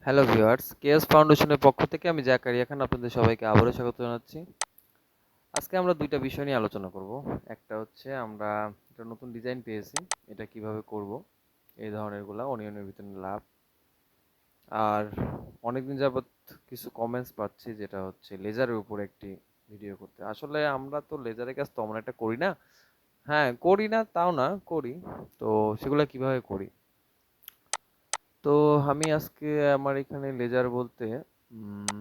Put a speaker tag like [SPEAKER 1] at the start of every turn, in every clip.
[SPEAKER 1] Hello viewers, KS ফাউন্ডেশনের পক্ষ থেকে আমি জাকারিয়া খান আপনাদের সবাইকে আবারও স্বাগত জানাচ্ছি। আজকে আমরা দুইটা বিষয় নিয়ে আলোচনা করব। একটা হচ্ছে আমরা একটা নতুন ডিজাইন পেয়েছি, এটা কিভাবে করব, এই ধরনেরগুলা অনিয়নের ভিতরে লাভ। আর অনেকদিন যাবত কিছু কমেন্টস পাচ্ছি যেটা হচ্ছে লেজারের উপর একটি ভিডিও করতে। আসলে আমরা তো লেজারের কাজ তেমন একটা করি না, হ্যাঁ করি না তাও না, করি। তো সেগুলো কিভাবে করি, তো আমি আজকে আমার এখানে লেজার বলতে উম,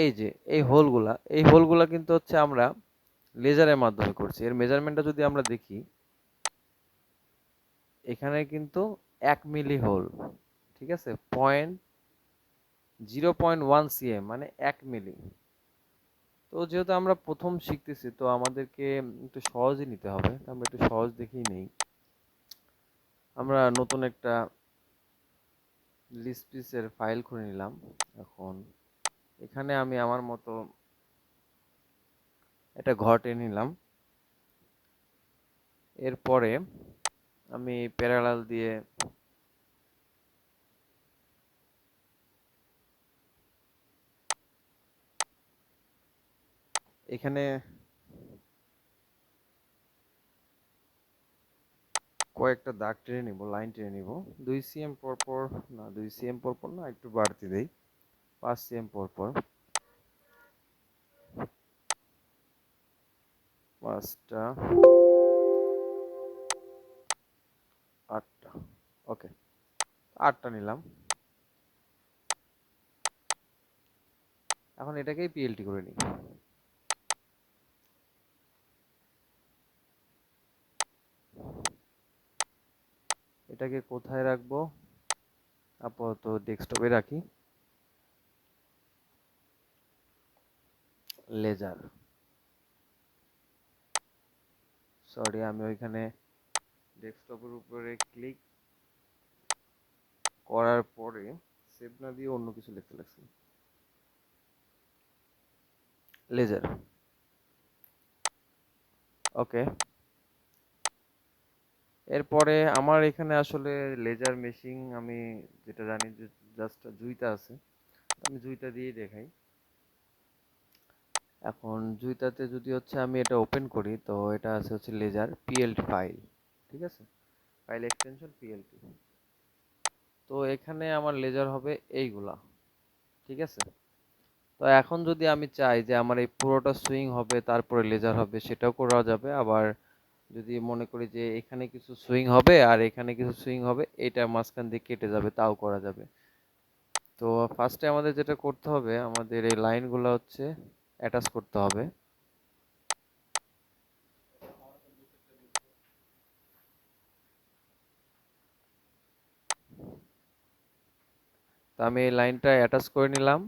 [SPEAKER 1] এই যে এই হোলগুলা কিন্তু হচ্ছে আমরা লেজারের মাধ্যমে করছি। এর মেজারমেন্টটা যদি আমরা দেখি, এখানে কিন্তু 1 মিলি হোল, ঠিক আছে, 0.1 cm মানে 1 মিলি। তো যেহেতু আমরা প্রথম শিখতেছি, তো আমাদেরকে একটু সহজই নিতে হবে, তো আমরা একটু সহজ দেখেই নেই। আমরা নতুন একটা লিস্ট পিসের ফাইল খুলে নিলাম। এখন এখানে আমি আমার মতো একটা ঘর টেনে নিলাম। এরপরে আমি প্যারালাল দিয়ে এখানে কয়েকটা দাগ টেনে নিব, লাইন টেনে নিব। 2 cm পর পর, না 2 cm পর পর না, একটু বাড়তি দেই, 5 cm পর পর, 5টা, 8টা, ওকে, 8টা নিলাম। এখন এটাকেই পিএলটি করে নিই। এটাকে কোথায় রাখবো? আপাতত ডেস্কটপে রাখি। লেজার, সরি আমি ওইখানে ডেস্কটপের উপরে ক্লিক করার পরে সেভ না দিয়ে অন্য কিছু লিখতে লাগছে। লেজার, ওকে। এরপরে আমার এখানে আসলে লেজার মেশিন, আমি যেটা জানি যে জাস্ট জুইতা আছে, আমি জুইতা দিয়েই দেখাই। এখন জুইতাতে যদি হচ্ছে আমি এটা ওপেন করি, তো এটা আছে হচ্ছে লেজার পিএলটি ফাইল, ঠিক আছে, ফাইল এক্সটেনশন পিএলটি। তো এখানে আমার লেজার হবে এইগুলা, ঠিক আছে। তো এখন যদি আমি চাই যে আমার এই পুরোটা সুইং হবে তারপরে লেজার হবে, সেটাও করা যাবে। আবার যদি মনে করি যে এখানে কিছু সুইং হবে আর এখানে কিছু সুইং হবে, এটা মাঝখান দিয়ে কেটে যাবে, তাও করা যাবে। তো ফার্স্টে আমাদের যেটা করতে হবে, আমাদের এই লাইনগুলো হচ্ছে অ্যাটাচ করতে হবে। তো আমি এই লাইনটা অ্যাটাচ করে নিলাম।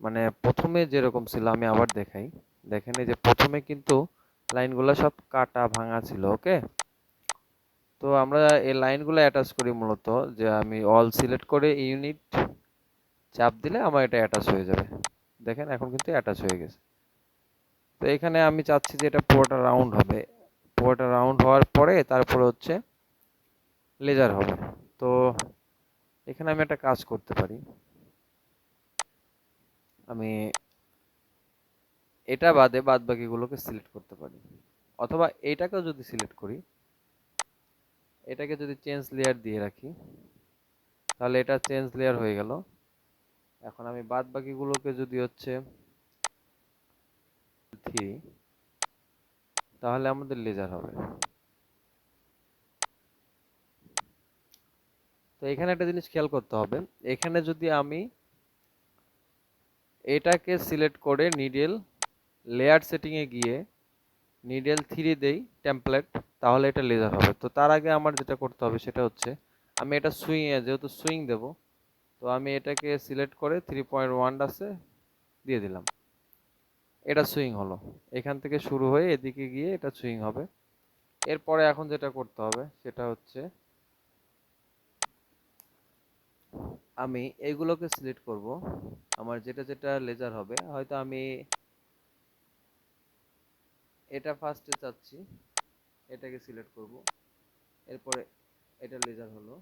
[SPEAKER 1] মানে প্রথমে যেরকম ছিল আমি আবার দেখাই, দেখেন এই যে প্রথমে কিন্তু লাইনগুলো সব কাটা ভাঙা ছিল, ওকে। তো আমরা এই লাইনগুলো অ্যাটাচ করি মূলত, যে আমি অল সিলেক্ট করে ইউনিট চাপ দিলে আমার এটা অ্যাটাচ হয়ে যাবে। দেখেন এখন কিন্তু অ্যাটাচ হয়ে গেছে। তো এখানে আমি চাচ্ছি যে এটা পুরোটা রাউন্ড হবে, পুরোটা রাউন্ড হওয়ার পরে তারপরে হচ্ছে লেজার হবে। তো এখানে আমি একটা কাজ করতে পারি, আমি এটা বাদে বাদ বাকিগুলোকে সিলেক্ট করতে পারি, অথবা এটাকেও যদি সিলেক্ট করি, এটাকে যদি চেঞ্জ লেয়ার দিয়ে রাখি, তাহলে এটা চেঞ্জ লেয়ার হয়ে গেল। এখন আমি বাদ বাকিগুলোকে যদি হচ্ছে 3, তাহলে আমাদের লেজার হবে। তো এখানে একটা জিনিস খেয়াল করতে হবে, এখানে যদি আমি এটাকে সিলেক্ট করে নিডেল লেয়ার সেটিং এ গিয়ে নিডেল 3 দেই টেমপ্লেট, তাহলে এটা লেজার হবে। তো তার আগে আমার যেটা করতে হবে সেটা হচ্ছে, আমি এটা সুইং এ যেহেতু সুইং দেব, তো আমি এটাকে সিলেক্ট করে 3.1 আছে দিয়ে দিলাম, এটা সুইং হলো। এখান থেকে শুরু হয়ে এদিকে গিয়ে এটা সুইং হবে। এরপরে এখন যেটা করতে হবে সেটা হচ্ছে আমি এইগুলোকে সিলেক্ট করব। আমার যেটা যেটা লেজার হবে, হয়তো আমি এটা ফার্স্টে চাচ্ছি, এটাকে সিলেক্ট করব। এরপরে এটা লেজার হলো।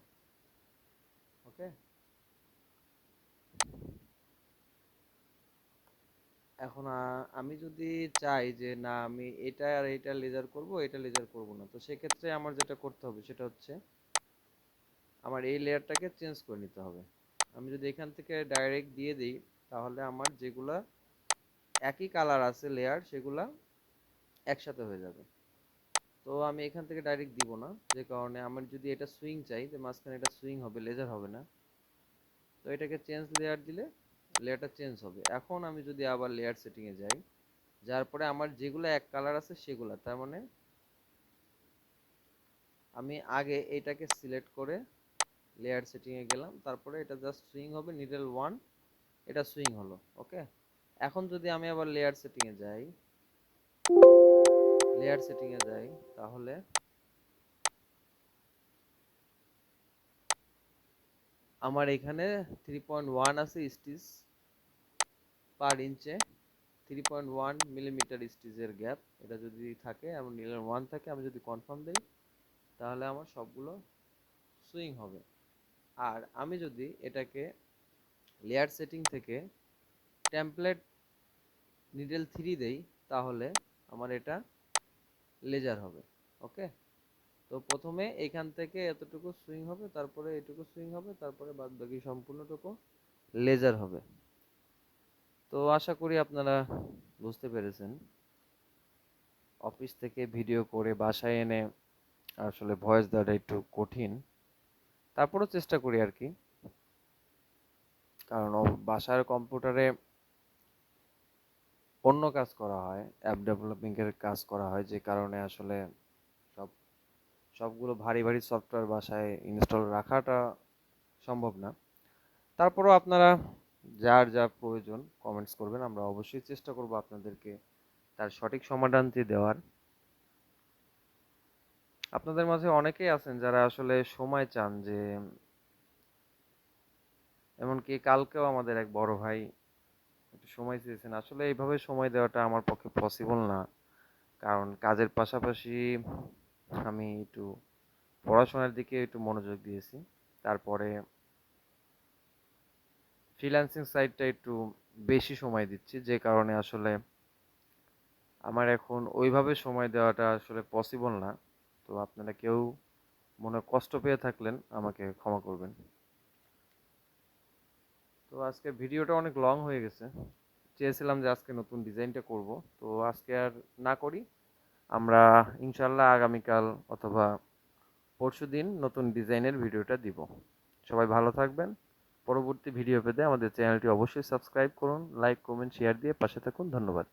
[SPEAKER 1] ওকে, এখন আমি যদি চাই যে না আমি এটা আর এটা লেজার করব, এটা লেজার করব না, তো সেক্ষেত্রে আমার যেটা করতে হবে সেটা হচ্ছে আমার এই লেয়ারটাকে চেঞ্জ করে নিতে হবে। আমি যদি এখান থেকে ডাইরেক্ট দিয়ে দিই, তাহলে আমার যেগুলা একই কালার আছে লেয়ার, সেগুলা একসাথে হয়ে যাবে। তো আমি এখান থেকে ডাইরেক্ট দিব না, যে কারণে আমার যদি এটা সুইং চাই, যে মাঝখানে এটা সুইং হবে, লেজার হবে না, তো এটাকে চেঞ্জ লেয়ার দিলে লেয়ারটা চেঞ্জ হবে। এখন আমি যদি আবার লেয়ার সেটিং এ যাই, যার পরে আমার যেগুলো এক কালার আছে সেগুলা, তার মানে আমি আগে এটাকে সিলেক্ট করে লেয়ার সেটিং এ গেলাম, তারপরে এটা জাস্ট সুইং হবে, নিডল ওয়ান, এটা সুইং হলো। ওকে, এখন যদি আমি আবার লেয়ার সেটিং এ যাই, লেয়ার সেটিং এ যাই, তাহলে আমার এখানে 3.1 আছে স্টিচ পার ইঞ্চে, 3.1 মিলিমিটার স্টিচের গ্যাপ, এটা যদি থাকে এবং নিডল ওয়ান থাকে, আমি যদি কনফার্ম দেই, তাহলে আমার সবগুলো সুইং হবে। আর আমি যদি এটাকে লেয়ার সেটিং থেকে টেমপ্লেট নিডল থ্রি দেই, তাহলে আমার এটা লেজার হবে। ওকে, তো প্রথমে এখান থেকে এতটুকু সুইং হবে, তারপরে এটুকু সুইং হবে, তারপরে বাদ বাকি সম্পূর্ণটুকু লেজার হবে। তো আশা করি আপনারা বুঝতে পেরেছেন। অফিস থেকে ভিডিও করে বাসায় এনে আসলে ভয়েস দেওয়াটা একটু কঠিন, তারপরেও চেষ্টা করি আর কি। কারণ বাসার কম্পিউটারে অন্য কাজ করা হয়, অ্যাপ ডেভেলপিং এর কাজ করা হয়, যে কারণে আসলে সব সবগুলো ভারী ভারী সফটওয়্যার বাসায় ইনস্টল রাখাটা সম্ভব না। তারপরও আপনারা যার যা প্রয়োজন কমেন্টস করবেন, আমরা অবশ্যই চেষ্টা করব আপনাদেরকে তার সঠিক সমাধানটি দেওয়ার। আপনাদের মাঝে অনেকেই আছেন যারা আসলে সময় চান, যে এমনকি কালকেও আমাদের এক বড় ভাই একটু সময় চেয়েছেন। আসলে এইভাবে সময় দেওয়াটা আমার পক্ষে পসিবল না, কারণ কাজের পাশাপাশি আমি একটু পড়াশোনার দিকে একটু মনোযোগ দিয়েছি। তারপরে ফ্রিল্যান্সিং সাইটটা একটু বেশি সময় দিচ্ছি, যে কারণে আসলে আমার এখন ওইভাবে সময় দেওয়াটা আসলে পসিবল না। তো আপনারা কেউ মনে কষ্ট পেয়ে থাকলেন আমাকে ক্ষমা করবেন। তো আজকে ভিডিওটা অনেক লং হয়ে গেছে, চেয়েছিলাম যে আজকে নতুন ডিজাইনটা করব, তো আজকে আর না করি। আমরা ইনশাল্লাহ আগামীকাল অথবা পরশুদিন নতুন ডিজাইনের ভিডিওটা দিব। সবাই ভালো থাকবেন। পরবর্তী ভিডিও পেতে আমাদের চ্যানেলটি অবশ্যই সাবস্ক্রাইব করুন, লাইক কমেন্ট শেয়ার দিয়ে পাশে থাকুন। ধন্যবাদ।